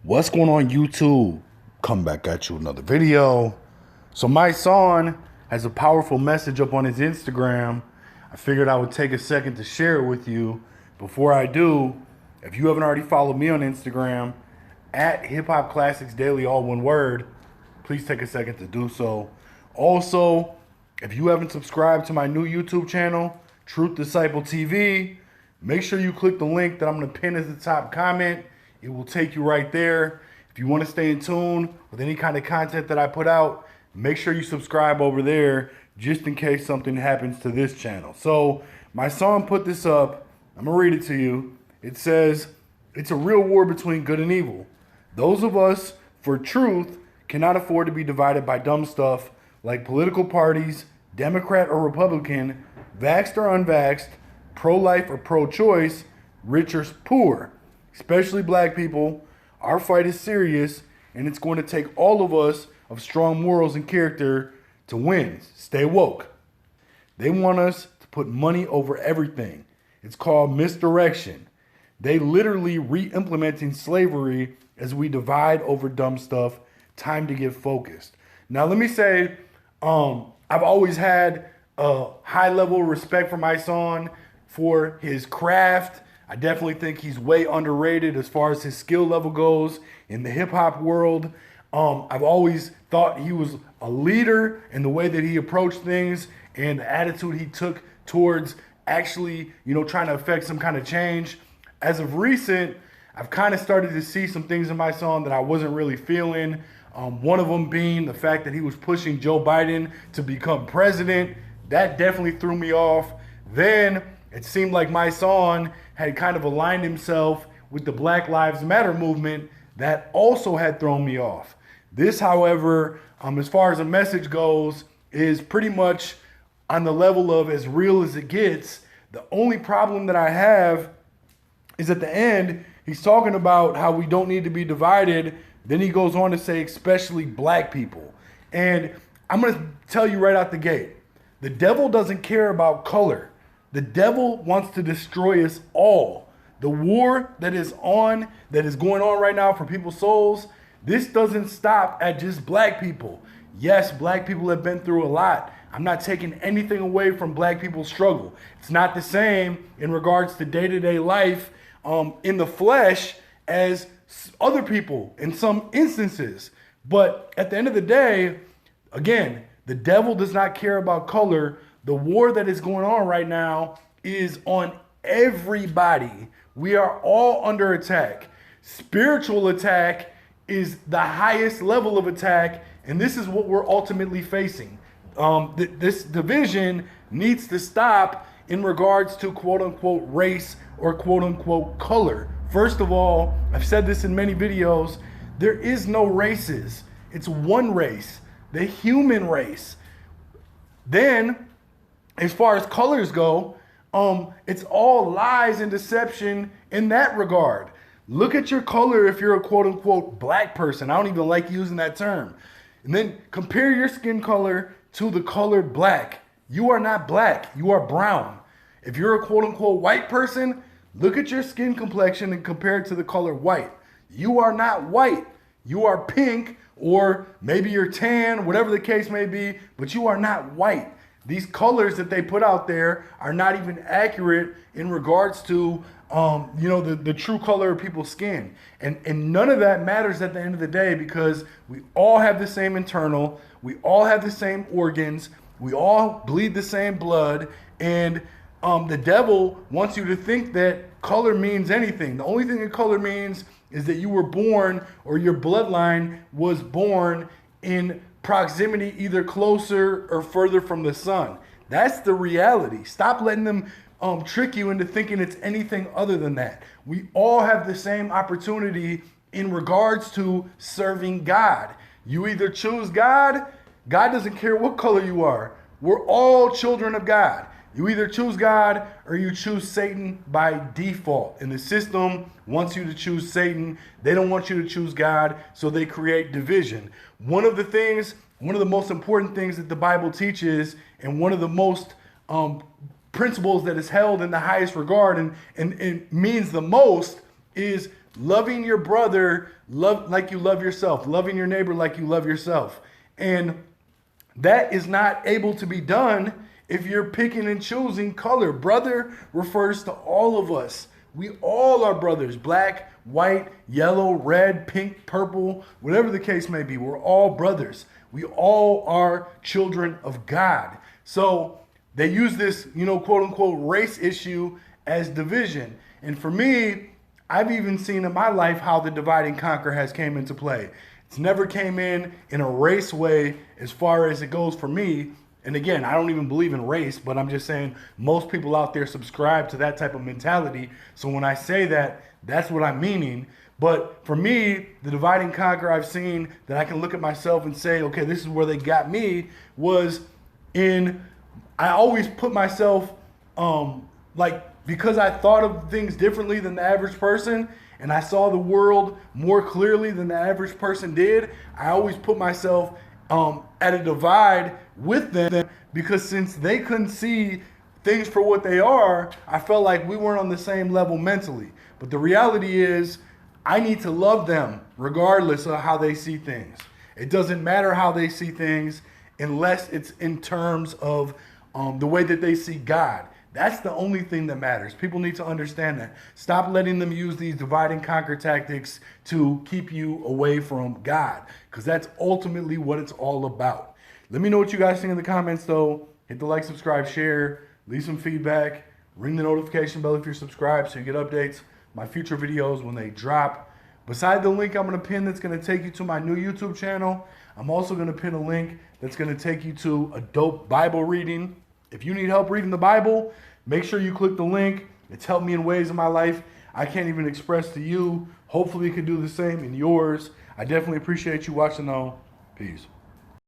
What's going on, YouTube? Come back at you another video. So my son has a powerful message up on his Instagram. I figured I would take a second to share it with you. Before I do, if you haven't already followed me on Instagram at Hip Hop Classics Daily, all one word, please take a second to do so. Also, if you haven't subscribed to my new YouTube channel, Truth Disciple TV, make sure you click the link that I'm going to pin as the top comment. It will take you right there. If you want to stay in tune with any kind of content that I put out, make sure you subscribe over there just in case something happens to this channel. So my son put this up. I'm going to read it to you. It says, "It's a real war between good and evil. Those of us for truth cannot afford to be divided by dumb stuff like political parties, Democrat or Republican, vaxxed or unvaxxed, pro-life or pro-choice, rich or poor. Especially black people. Our fight is serious, and it's going to take all of us of strong morals and character to win. Stay woke. They want us to put money over everything. It's called misdirection. They literally re-implementing slavery as we divide over dumb stuff. Time to get focused." Now, let me say, I've always had a high level of respect for my son, for his craft. I definitely think he's way underrated as far as his skill level goes in the hip hop world. I've always thought he was a leader in the way that he approached things and the attitude he took towards actually, trying to affect some kind of change. As of recent, I've kind of started to see some things in my son that I wasn't really feeling. One of them being the fact that he was pushing Joe Biden to become president. That definitely threw me off. Then it seemed like my son had kind of aligned himself with the Black Lives Matter movement. That also had thrown me off. This, however, as far as a message goes, is pretty much on the level of as real as it gets. The only problem that I have is at the end, he's talking about how we don't need to be divided. Then he goes on to say, especially black people. And I'm going to tell you right out the gate, the devil doesn't care about color. The devil wants to destroy us all. The war that is going on right now for people's souls, this doesn't stop at just black people. Yes, black people have been through a lot. I'm not taking anything away from black people's struggle. It's not the same in regards to day-to-day life in the flesh as other people in some instances. But at the end of the day, again, the devil does not care about color. The war that is going on right now is on everybody. We are all under attack. Spiritual attack is the highest level of attack, and this is what we're ultimately facing. This division needs to stop in regards to quote-unquote race or quote-unquote color. First of all, I've said this in many videos, there is no races. It's one race, the human race. Then, as far as colors go, it's all lies and deception in that regard. Look at your color if you're a quote-unquote black person. I don't even like using that term. And then compare your skin color to the color black. You are not black. You are brown. If you're a quote-unquote white person, look at your skin complexion and compare it to the color white. You are not white. You are pink, or maybe you're tan, whatever the case may be, but you are not white. These colors that they put out there are not even accurate in regards to, the true color of people's skin. And none of that matters at the end of the day, because we all have the same internal, we all have the same organs, we all bleed the same blood, and the devil wants you to think that color means anything. The only thing that color means is that you were born, or your bloodline was born in proximity, either closer or further from the sun. That's the reality. Stop letting them trick you into thinking it's anything other than that. We all have the same opportunity in regards to serving God. You either choose God. God doesn't care what color you are. We're all children of God. You either choose God or you choose Satan by default. And the system wants you to choose Satan. They don't want you to choose God, so they create division. One of the most important things that the Bible teaches, and one of the most principles that is held in the highest regard and means the most, is loving your brother like you love yourself, loving your neighbor like you love yourself. And that is not able to be done if you're picking and choosing color. Brother refers to all of us. We all are brothers, black, white, yellow, red, pink, purple, whatever the case may be. We're all brothers. We all are children of God. So they use this, quote unquote, race issue as division. And for me, I've even seen in my life how the divide and conquer has came into play. It's never came in a race way as far as it goes for me. And again, I don't even believe in race, but I'm just saying most people out there subscribe to that type of mentality. So when I say that, that's what I'm meaning. But for me, the divide and conquer I've seen that I can look at myself and say, okay, this is where they got me, was I always put myself, because I thought of things differently than the average person, and I saw the world more clearly than the average person did, I always put myself at a divide with them, because since they couldn't see things for what they are, I felt like we weren't on the same level mentally. But the reality is, I need to love them regardless of how they see things. It doesn't matter how they see things unless it's in terms of the way that they see God. That's the only thing that matters. People need to understand that. Stop letting them use these divide and conquer tactics to keep you away from God, because that's ultimately what it's all about. Let me know what you guys think in the comments, though. Hit the like, subscribe, share, leave some feedback, ring the notification bell if you're subscribed so you get updates, my future videos when they drop. Beside the link I'm going to pin that's going to take you to my new YouTube channel, I'm also going to pin a link that's going to take you to a dope Bible reading. If you need help reading the Bible, make sure you click the link. It's helped me in ways in my life I can't even express to you. Hopefully it can do the same in yours. I definitely appreciate you watching though. Peace.